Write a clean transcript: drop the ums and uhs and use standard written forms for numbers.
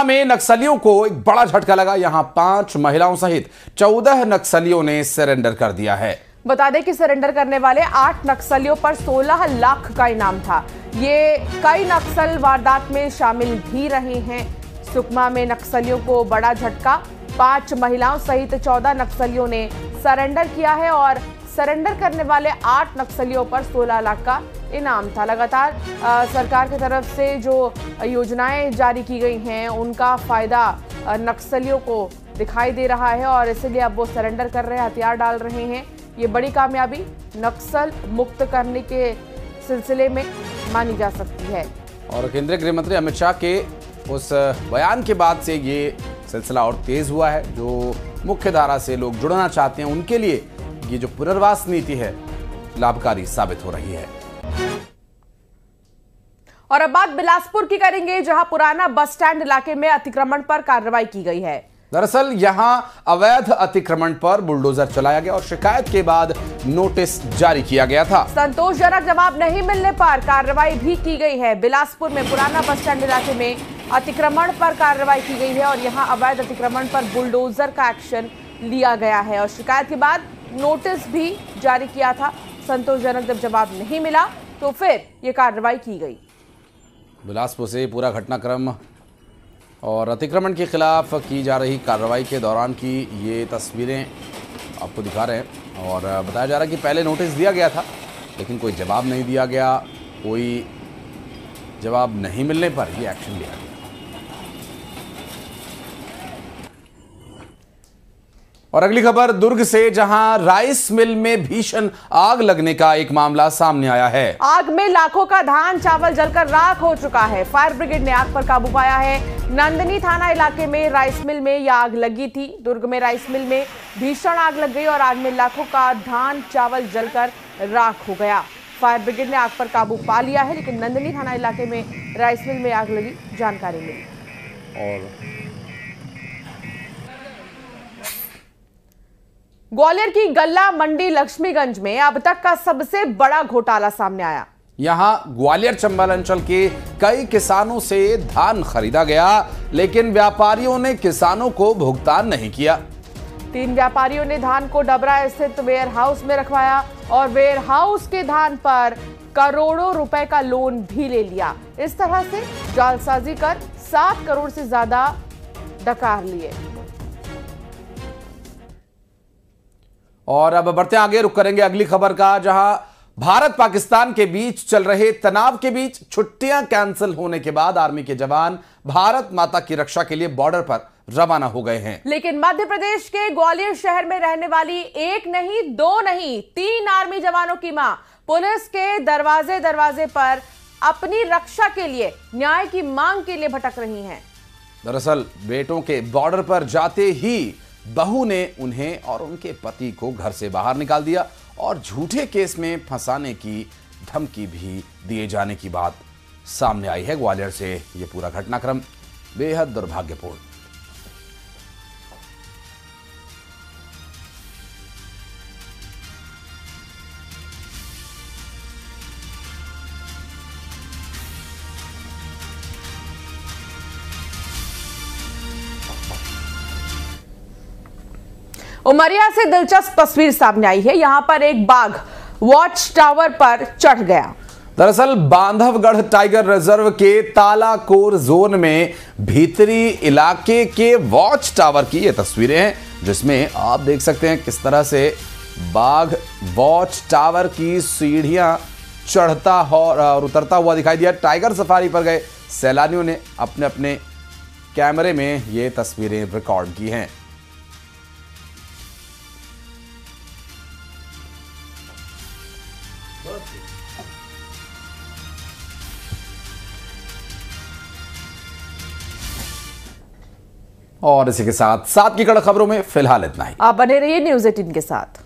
में नक्सलियों को एक बड़ा झटका लगा। यहां 5 महिलाओं सहित 14 नक्सलियों ने सरेंडर कर दिया है। बता दें कि सरेंडर करने वाले 8 नक्सलियों पर 16 लाख का इनाम था। ये कई नक्सल वारदात में शामिल भी रहे हैं। सुकमा में नक्सलियों को बड़ा झटका, 5 महिलाओं सहित 14 नक्सलियों ने सरेंडर किया है और सरेंडर करने वाले 8 नक्सलियों पर 16 लाख का इनाम था। लगातार सरकार की तरफ से जो योजनाएं जारी की गई हैं उनका फायदा नक्सलियों को दिखाई दे रहा है और इसलिए अब वो सरेंडर कर रहे हैं, हथियार डाल रहे हैं। ये बड़ी कामयाबी नक्सल मुक्त करने के सिलसिले में मानी जा सकती है। और केंद्रीय गृह मंत्री अमित शाह के उस बयान के बाद से ये सिलसिला और तेज हुआ है। जो मुख्य धारा से लोग जुड़ना चाहते हैं उनके लिए ये जो पुनर्वास नीति है लाभकारी साबित हो रही है। और अब बात बिलासपुर की करेंगे, जहां पुराना बस स्टैंड इलाके में अतिक्रमण पर कार्रवाई की गई है। दरअसल यहां अवैध अतिक्रमण पर बुलडोजर चलाया गया और शिकायत के बाद नोटिस जारी किया गया था। संतोषजनक जवाब नहीं मिलने पर कार्रवाई भी की गई है। बिलासपुर में पुराना बस स्टैंड इलाके में अतिक्रमण पर कार्रवाई की गई है और यहां अवैध अतिक्रमण पर बुलडोजर का एक्शन लिया गया है और शिकायत के बाद नोटिस भी जारी किया था। संतोषजनक जब जवाब नहीं मिला तो फिर ये कार्रवाई की गई। बिलासपुर से पूरा घटनाक्रम और अतिक्रमण के खिलाफ की जा रही कार्रवाई के दौरान की ये तस्वीरें आपको दिखा रहे हैं। और बताया जा रहा है कि पहले नोटिस दिया गया था लेकिन कोई जवाब नहीं दिया गया। कोई जवाब नहीं मिलने पर ये एक्शन लिया गया। और अगली खबर दुर्ग से, जहां राइस मिल में भीषण आग लगने का एक मामला सामने आया है। आग में लाखों का धान चावल जलकर राख हो चुका है। फायर ब्रिगेड ने आग पर काबू पाया है। नंदनी थाना इलाके में राइस मिल में यह आग लगी थी। दुर्ग में राइस मिल में भीषण आग लग गई और आग में लाखों का धान चावल जलकर राख हो गया। फायर ब्रिगेड ने आग पर काबू पा लिया है, लेकिन नंदनी थाना इलाके में राइस मिल में आग लगी जानकारी मिली। और ग्वालियर की गल्ला मंडी लक्ष्मीगंज में अब तक का सबसे बड़ा घोटाला सामने आया। यहां ग्वालियर चंबल अंचल के कई किसानों से धान खरीदा गया, लेकिन व्यापारियों ने किसानों को भुगतान नहीं किया। 3 व्यापारियों ने धान को डबरा स्थित वेयर हाउस में रखवाया और वेयर हाउस के धान पर करोड़ों रुपए का लोन भी ले लिया। इस तरह से जालसाजी कर 7 करोड़ से ज्यादा डकार लिए। और अब बढ़ते आगे, रुक करेंगे अगली खबर का, जहां भारत पाकिस्तान के बीच चल रहे तनाव के बीच छुट्टियां कैंसिल होने के बाद आर्मी के जवान भारत माता की रक्षा के लिए बॉर्डर पर रवाना हो गए हैं। लेकिन मध्य प्रदेश के ग्वालियर शहर में रहने वाली 1 नहीं 2 नहीं 3 आर्मी जवानों की मां पुलिस के दरवाजे दरवाजे पर अपनी रक्षा के लिए, न्याय की मांग के लिए भटक रही हैं। दरअसल बेटों के बॉर्डर पर जाते ही बहू ने उन्हें और उनके पति को घर से बाहर निकाल दिया और झूठे केस में फंसाने की धमकी भी दिए जाने की बात सामने आई है। ग्वालियर से यह पूरा घटनाक्रम बेहद दुर्भाग्यपूर्ण। उमरिया से दिलचस्प तस्वीर सामने आई है। यहां पर एक बाघ वॉच टावर पर चढ़ गया। दरअसल बांधवगढ़ टाइगर रिजर्व के तालाकोर जोन में भीतरी इलाके के वॉच टावर की ये तस्वीरें हैं, जिसमें आप देख सकते हैं किस तरह से बाघ वॉच टावर की सीढ़ियां चढ़ता और उतरता हुआ दिखाई दिया। टाइगर सफारी पर गए सैलानियों ने अपने अपने कैमरे में ये तस्वीरें रिकॉर्ड की हैं। और इसी के साथ की कड़क खबरों में फिलहाल इतना ही। आप बने रहिए न्यूज़ 18 के साथ।